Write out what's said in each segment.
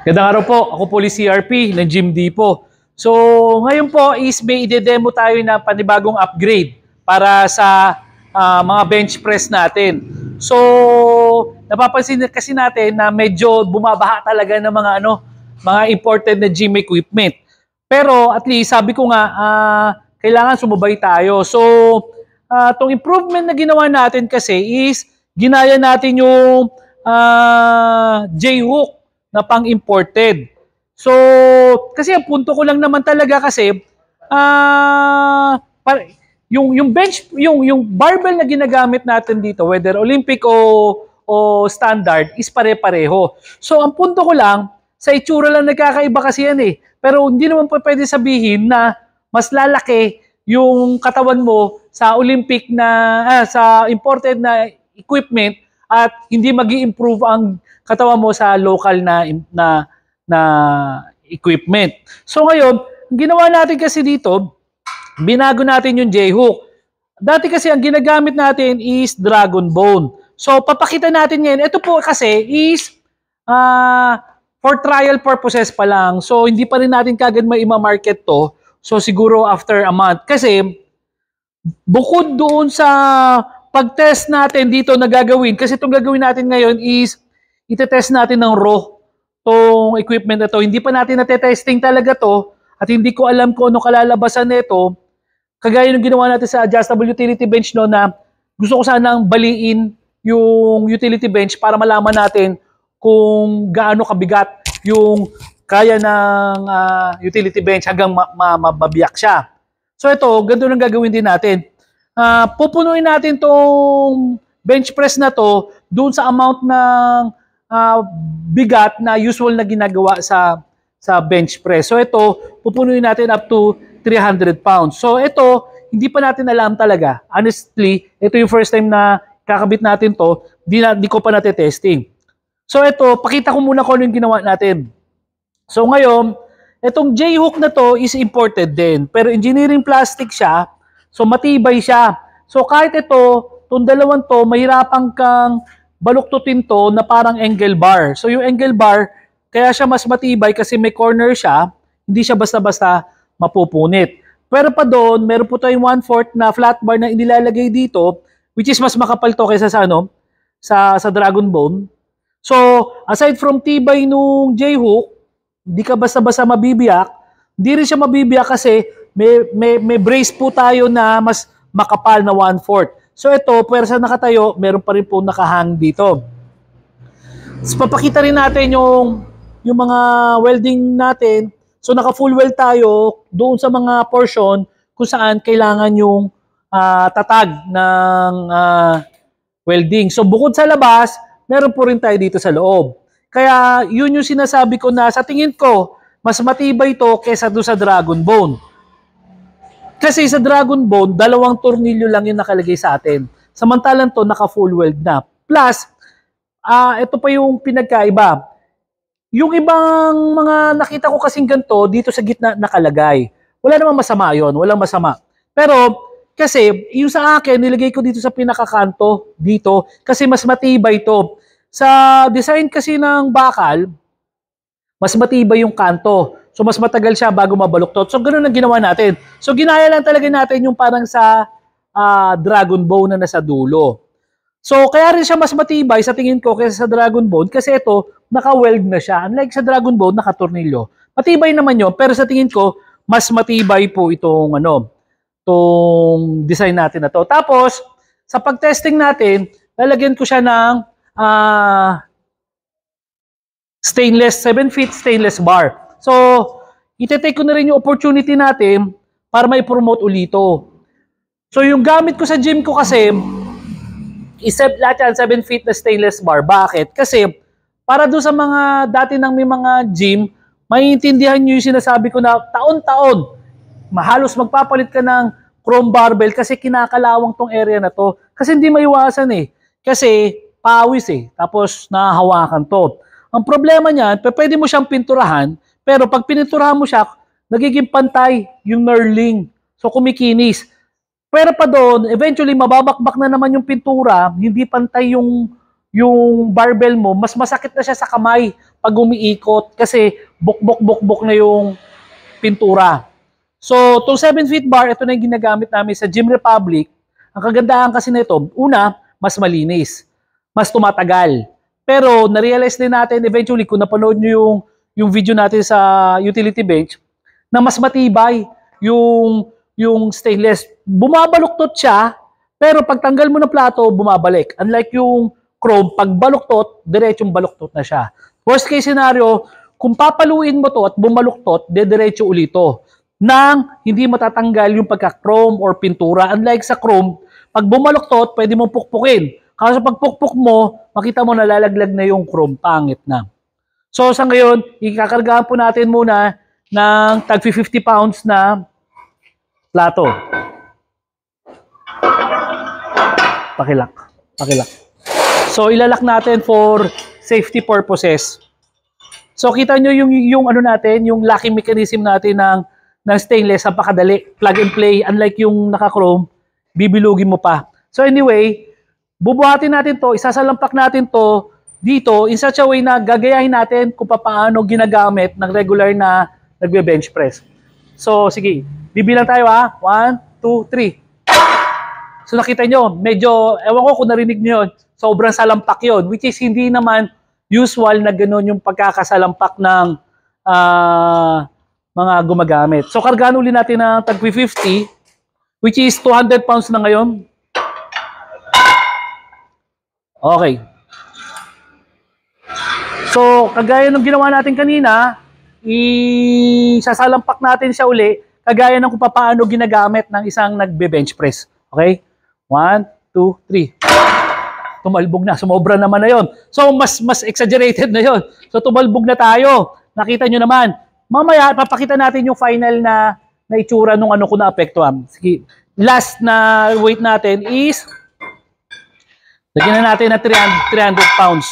Gandang araw po, ako po si CRP ng Gym Depot. So, ngayon po is may ide-demo tayo na panibagong upgrade para sa mga bench press natin. So, napapansin kasi natin na medyo bumabaha talaga ng mga imported na gym equipment. Pero at least sabi ko nga, kailangan sumubay tayo. So, itong improvement na ginawa natin kasi is ginaya natin yung J-hook na pang-imported. So, kasi ang punto ko lang naman talaga kasi yung bench, yung barbell na ginagamit natin dito, whether Olympic o standard, is pare-pareho. So, ang punto ko lang, sa itsura lang nagkakaiba kasi yan eh. Pero hindi naman pa pwede sabihin na mas lalaki yung katawan mo sa Olympic na, sa imported na equipment at hindi magi-improve ang katawan mo sa local na equipment. So ngayon, ginawa natin kasi dito, binago natin yung J-hook. Dati kasi ang ginagamit natin is dragon bone. So papakita natin ngayon, ito po kasi is for trial purposes pa lang. So hindi pa rin natin kagad may ima-market to. So siguro after a month. Kasi bukod doon sa pag-test natin dito na gagawin, kasi itong gagawin natin ngayon is itetest natin ng raw tong equipment na to. Hindi pa natin natetesting talaga to at hindi ko alam kung ano kalalabasan nito. Kagaya ng ginawa natin sa adjustable utility bench no, na gusto ko sanang baliin yung utility bench para malaman natin kung gaano kabigat yung kaya ng utility bench hanggang mababiyak siya. So ito, ganito lang gagawin din natin. Pupunuin natin tong bench press na to doon sa amount ng bigat na usual na ginagawa sa bench press. So ito, pupunuin natin up to 300 pounds. So ito, hindi pa natin alam talaga. Honestly, ito yung first time na kakabit natin to, di ko pa natetesting. So ito, pakita ko muna kung ano yung ginawa natin. So ngayon, itong J-hook na to is imported din. Pero engineering plastic siya, so matibay siya. So kahit ito, itong dalawang to, mahirapan kang baluktutin to na parang angle bar. So yung angle bar, kaya siya mas matibay kasi may corner siya, hindi siya basta-basta mapupunit. Pero pa doon, meron po tayong 1/4 na flat bar na inilalagay dito, which is mas makapal to kaysa sa dragon bone. So, aside from tibay nung J-hook, hindi ka basta-basta mabibiyak. Hindi rin siya mabibiyak kasi may brace po tayo na mas makapal na 1/4. So ito, pwersa nakatayo, meron pa rin po nakahang dito. So, papakita rin natin yung mga welding natin. So naka-full weld tayo doon sa mga portion kung saan kailangan yung tatag ng welding. So bukod sa labas, meron po rin tayo dito sa loob. Kaya yun yung sinasabi ko na sa tingin ko, mas matibay ito kesa doon sa dragon bone. Kasi sa dragon bone, 2 tornilyo lang yung nakalagay sa atin. Samantalang to naka-full weld na. Plus, ito pa yung pinagkaiba. Yung ibang mga nakita ko kasing ganito, dito sa gitna nakalagay. Wala namang masama yon, walang masama. Pero, kasi, yung sa akin, nilagay ko dito sa pinakakanto, dito, kasi mas matibay to. Sa design kasi ng bakal, mas matibay yung kanto. So, mas matagal siya bago mabaluktot. So, ganun ang ginawa natin. So, ginaya lang talaga natin yung parang sa dragon bone na nasa dulo. So, kaya rin siya mas matibay sa tingin ko kaysa sa dragon bone kasi ito, naka-weld na siya. Unlike sa dragon bone, naka-tornilyo. Matibay naman yun, pero sa tingin ko, mas matibay po itong design natin na to. Tapos, sa pag-testing natin, lalagyan ko siya ng stainless, 7 feet stainless bar. So, itetake ko na rin yung opportunity natin para may promote ulito. So, yung gamit ko sa gym ko kasi, lahat yan 7 feet na stainless bar. Bakit? Kasi, para doon sa mga dati nang may mga gym, maiintindihan nyo yung sinasabi ko na taon-taon, halos magpapalit ka ng chrome barbell kasi kinakalawang tong area na to. Kasi hindi maiwasan eh. Kasi, pawis eh. Tapos, nahahawakan to. Ang problema niyan, pwede mo siyang pinturahan, pero pag pininturahan mo siya, nagiging pantay yung knurling. So, kumikinis. Pero pa doon, eventually, mababakbak na naman yung pintura, hindi pantay yung yung barbell mo, mas masakit na siya sa kamay pag umiikot kasi buk-buk-buk-buk na yung pintura. So, itong 7 feet bar, ito na yung ginagamit namin sa Gym Republic. Ang kagandahan kasi nito, una, mas malinis, mas tumatagal. Pero na-realize din natin eventually kung napanood nyo yung video natin sa utility bench na mas matibay yung stainless. Bumabaluktot siya, pero pag tanggal mo ng plato, bumabalik. Unlike yung chrome, pag baluktot, diretsong baluktot na siya. Worst case scenario, kung papaluin mo to at bumaluktot, diretso ulit to nang hindi matatanggal yung pagka-chrome or pintura. Unlike sa chrome, pag bumaluktot, pwede mong pukpukin. Kasi pag pukpuk mo, makita mo nalalaglag na yung chrome, pangit na. So sa ngayon, ikakargahan po natin muna ng tag 50 pounds na plato. Pakilak. So ilalak natin for safety purposes. So kita nyo yung ano natin, yung locking mechanism natin ng stainless, napakadali. Plug and play, unlike yung naka-chrome, bibilugin mo pa. So anyway, bubuhatin natin to, isasalampak natin to dito in such a way na gagayahin natin kung paano ginagamit ng regular na nagbe-bench press. So sige, bibilang tayo ha. 1, 2, 3. So nakita nyo, medyo, ewan ko kung narinig nyo yun, sobrang salampak yun, which is hindi naman usual na gano'n yung pagkakasalampak ng mga gumagamit. So kargaan ulit natin ng tag 50, which is 200 pounds na ngayon. Okay. So kagaya ng ginawa natin kanina, isasalampak natin siya uli, kagaya ng kung paano ginagamit ng isang nagbe-bench press. Okay? 1, 2, 3. Tumalbog na. Sumobra naman na yon. So, mas exaggerated na yon. So, tumalbog na tayo. Nakita nyo naman. Mamaya, papakita natin yung final na itsura nung ano ko na-apektuhan. Sige. Last na weight natin is lagyan na natin na 300 pounds.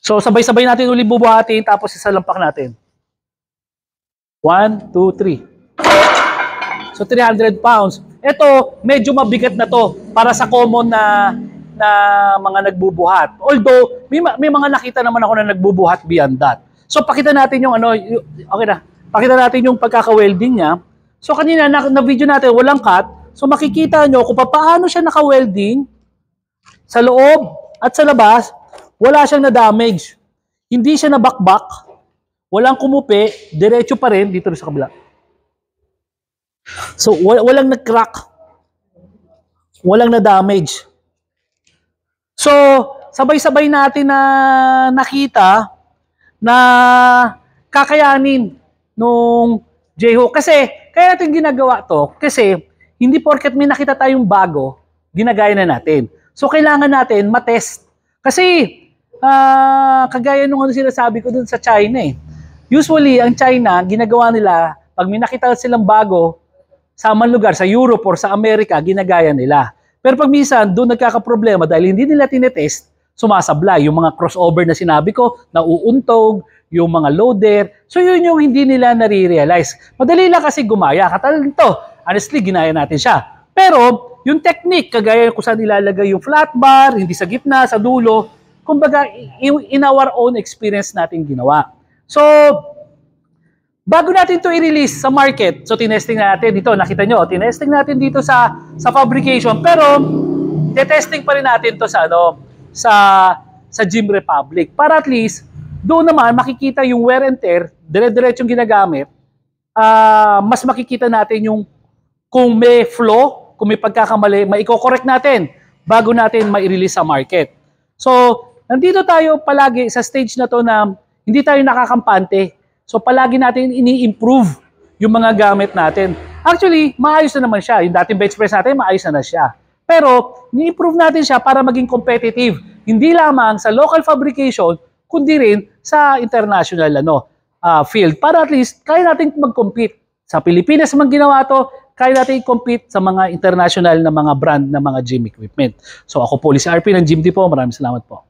So, sabay-sabay natin ulit bubuhatin tapos isalampak natin. 1, 2, 3. So 300 pounds. Ito, medyo mabigat na to para sa common na mga nagbubuhat. Although, may mga nakita naman ako na nagbubuhat beyond that. So pakita natin yung ano, okay na. Pakita natin yung pagkaka-welding niya. So kanina na video natin walang cut. So makikita nyo kung paano siya naka-welding sa loob at sa labas, wala siyang na-damage. Hindi siya nabakbak. Walang kumupi, diretso pa rin dito sa kabila. So, walang nag-crack. Walang na-damage. So, sabay-sabay natin na nakita na kakayanin nung J-Hook. Kasi, kaya natin ginagawa to, kasi hindi porket may nakita tayong bago, ginagaya na natin. So, kailangan natin matest. Kasi, kagaya nung ano sinasabi ko dun sa China eh. Usually, ang China, ginagawa nila, pag may nakita silang bago, sa man lugar, sa Europe or sa Amerika, ginagaya nila. Pero pag minsan, doon nagkakaproblema dahil hindi nila tinetest, sumasablay. Yung mga crossover na sinabi ko, nauuntog, yung mga loader. So yun yung hindi nila nare-realize. Madali lang kasi gumaya. Katulad nito, honestly, ginaya natin siya. Pero yung technique, kagaya kung saan ilalagay yung flat bar, hindi sa gitna, sa dulo, kumbaga, in our own experience natin ginawa. So, bago natin to i-release sa market, so tinesting natin dito, nakita nyo, tinesting natin dito sa fabrication, pero testing pa rin natin to sa sa Gym Republic para at least doon naman makikita yung wear and tear, dire-diretsong ginagamit, mas makikita natin yung kung may flaw, kung may pagkakamali, maiko-correct natin bago natin ma-release sa market. So, nandito tayo palagi sa stage na to na hindi tayo nakakampante. So palagi natin ini-improve yung mga gamit natin. Actually, maayos na naman siya. Yung dating bench press natin, maayos na siya. Pero, ni-improve natin siya para maging competitive. Hindi lamang sa local fabrication, kundi rin sa international field. Para at least, kaya natin mag-compete. Sa Pilipinas man ginawa to, kaya natin i-compete sa mga international na mga brand na mga gym equipment. So ako po, si RP ng Gym Depot. Maraming salamat po.